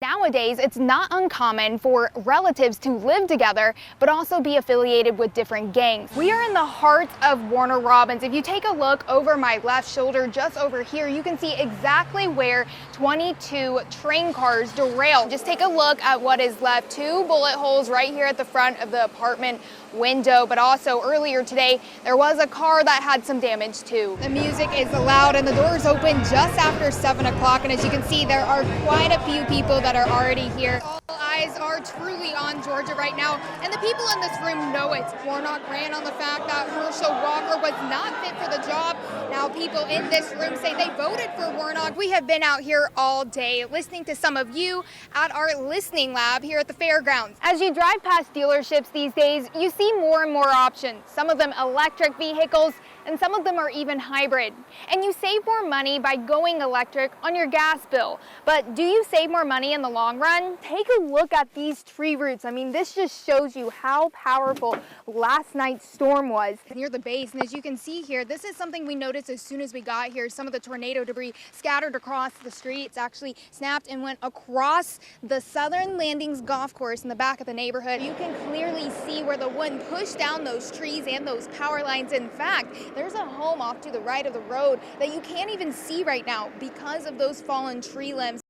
Nowadays, it's not uncommon for relatives to live together, but also be affiliated with different gangs. We are in the heart of Warner Robins. If you take a look over my left shoulder, just over here, you can see exactly where 22 train cars derailed. Just take a look at what is left. 2 bullet holes right here at the front of the apartment window, but also earlier today, there was a car that had some damage too. The music is loud and the doors open just after 7 o'clock, and as you can see, there are quite a few people that are already here. All eyes are truly on Georgia right now, and the people in this room know it. Warnock ran on the fact that Herschel Walker was not fit for the job. Now people in this room say they voted for Warnock. We have been out here all day listening to some of you at our listening lab here at the fairgrounds. As you drive past dealerships these days, you see more and more options. Some of them electric vehicles, and some of them are even hybrid. And you save more money by going electric on your gas bill. But do you save more money in the long run? Take a look at these tree roots. I mean, this just shows you how powerful last night's storm was near the base. And as you can see here, this is something we noticed as soon as we got here. Some of the tornado debris scattered across the streets actually snapped and went across the Southern Landings golf course in the back of the neighborhood. You can clearly see where the wind pushed down those trees and those power lines. In fact, there's a home off to the right of the road that you can't even see right now because of those fallen tree limbs.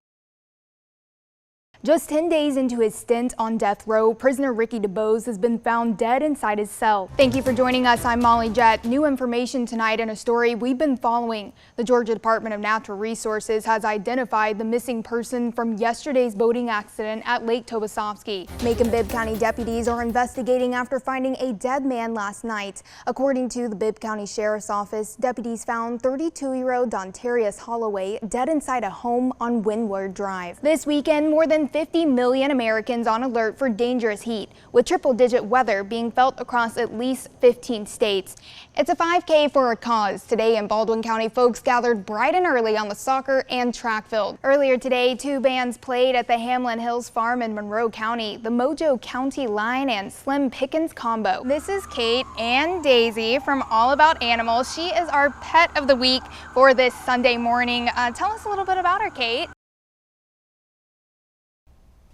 Just 10 days into his stint on death row, prisoner Ricky DuBose has been found dead inside his cell. Thank you for joining us. I'm Molly Jett. New information tonight in a story we've been following. The Georgia Department of Natural Resources has identified the missing person from yesterday's boating accident at Lake Tobesofsky. Macon-Bibb County deputies are investigating after finding a dead man last night. According to the Bibb County Sheriff's Office, deputies found 32-year-old Dontarius Holloway dead inside a home on Windward Drive. This weekend, more than 50 million Americans on alert for dangerous heat, with triple-digit weather being felt across at least 15 states. It's a 5K for a cause. Today in Baldwin County, folks gathered bright and early on the soccer and track field. Earlier today, 2 bands played at the Hamlin Hills Farm in Monroe County, the Mojo County Line and Slim Pickens Combo. This is Kate and Daisy from All About Animals. She is our pet of the week for this Sunday morning. Tell us a little bit about her, Kate.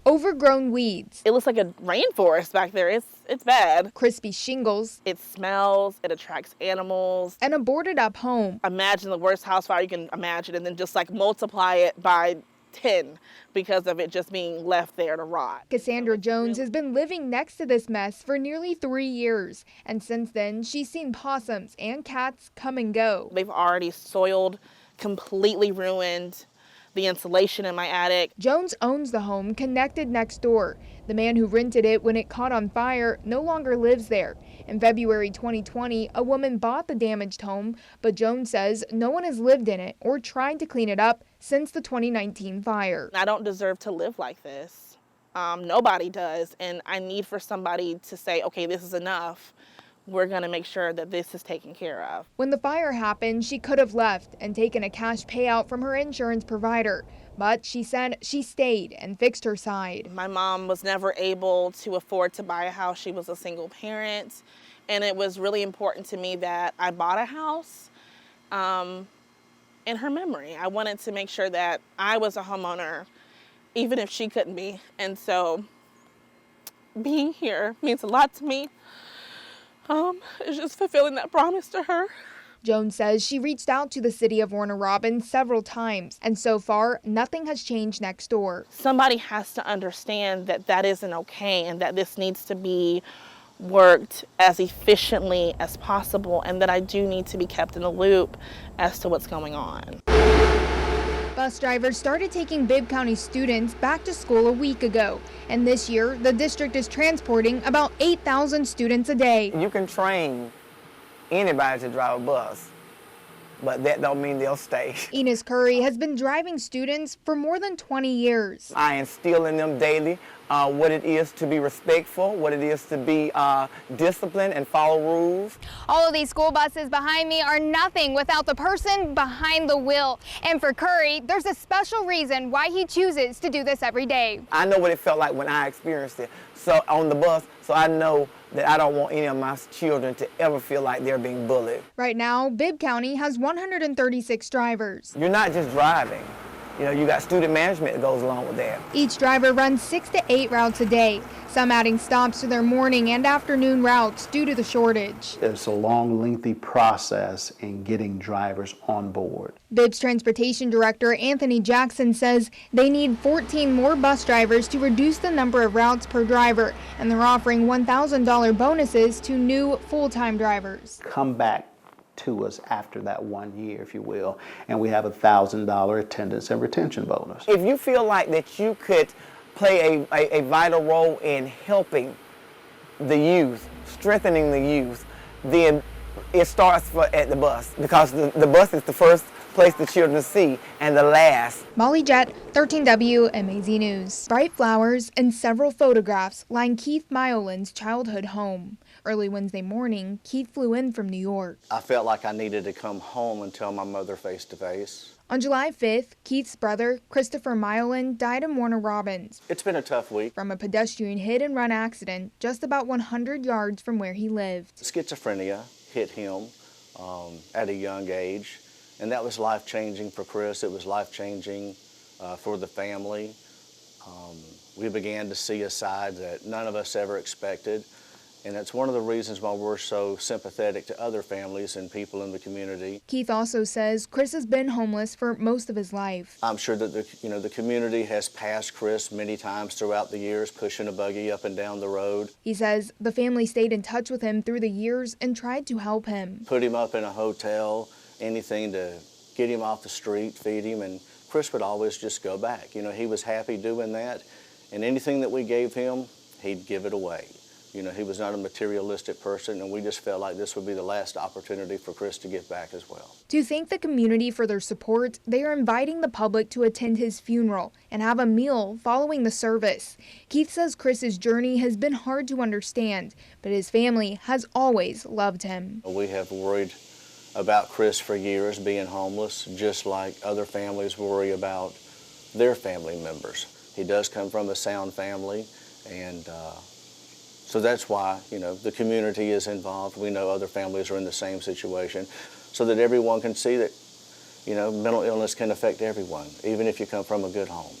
Overgrown weeds. It looks like a rainforest back there. It's bad. Crispy shingles. It smells, it attracts animals. And a boarded up home. Imagine the worst house fire you can imagine and then just like multiply it by 10 because of it just being left there to rot. Cassandra Jones has been living next to this mess for nearly 3 years. And since then, she's seen possums and cats come and go. They've already soiled, completely ruined the insulation in my attic. Jones owns the home connected next door. The man who rented it when it caught on fire no longer lives there. In February 2020, a woman bought the damaged home, but Jones says no one has lived in it or tried to clean it up since the 2019 fire. I don't deserve to live like this. Nobody does, and I need for somebody to say, okay, this is enough. We're going to make sure that this is taken care of. When the fire happened, she could have left and taken a cash payout from her insurance provider, but she said she stayed and fixed her side. My mom was never able to afford to buy a house. She was a single parent, and it was really important to me that I bought a house in her memory. I wanted to make sure that I was a homeowner, even if she couldn't be. And so being here means a lot to me. It's just fulfilling that promise to her. Jones says she reached out to the city of Warner Robins several times, and so far, nothing has changed next door. Somebody has to understand that that isn't okay and that this needs to be worked as efficiently as possible and that I do need to be kept in the loop as to what's going on. Bus drivers started taking Bibb County students back to school a week ago, and this year the district is transporting about 8,000 students a day. You can train anybody to drive a bus, but that don't mean they'll stay. Enos Curry has been driving students for more than 20 years. I instill in them daily what it is to be respectful, what it is to be disciplined and follow rules. All of these school buses behind me are nothing without the person behind the wheel. And for Curry, there's a special reason why he chooses to do this every day. I know what it felt like when I experienced it. So on the bus, so I know that I don't want any of my children to ever feel like they're being bullied. Right now, Bibb County has 136 drivers. You're not just driving. You know, you got student management that goes along with that. Each driver runs 6 to 8 routes a day, some adding stops to their morning and afternoon routes due to the shortage. It's a long, lengthy process in getting drivers on board. Bibbs Transportation Director Anthony Jackson says they need 14 more bus drivers to reduce the number of routes per driver, and they're offering $1,000 bonuses to new full-time drivers. Come back to us after that 1 year, if you will, and we have a $1,000 attendance and retention bonus. If you feel like that you could play a vital role in helping the youth, strengthening the youth, then it starts at the bus, because the bus is the first place the children see and the last. Molly Jett, 13W MAZ News. Bright flowers and several photographs line Keith Myolin's childhood home. Early Wednesday morning, Keith flew in from New York. I felt like I needed to come home and tell my mother face to face. On July 5th, Keith's brother, Christopher Myolin, died in Warner Robins It's been a tough week. from a pedestrian hit-and-run accident just about 100 yards from where he lived. Schizophrenia hit him at a young age, and that was life-changing for Chris. It was life-changing for the family. We began to see a side that none of us ever expected. And that's one of the reasons why we're so sympathetic to other families and people in the community. Keith also says Chris has been homeless for most of his life. I'm sure that the community has passed Chris many times throughout the years, pushing a buggy up and down the road. He says the family stayed in touch with him through the years and tried to help him. Put him up in a hotel, anything to get him off the street, feed him, and Chris would always just go back. You know, he was happy doing that, and anything that we gave him, he'd give it away. You know, he was not a materialistic person, and we just felt like this would be the last opportunity for Chris to give back as well. To thank the community for their support, they are inviting the public to attend his funeral and have a meal following the service. Keith says Chris's journey has been hard to understand, but his family has always loved him. We have worried about Chris for years being homeless, just like other families worry about their family members. He does come from a sound family, and so that's why, the community is involved. We know other families are in the same situation, so that everyone can see that, mental illness can affect everyone, even if you come from a good home.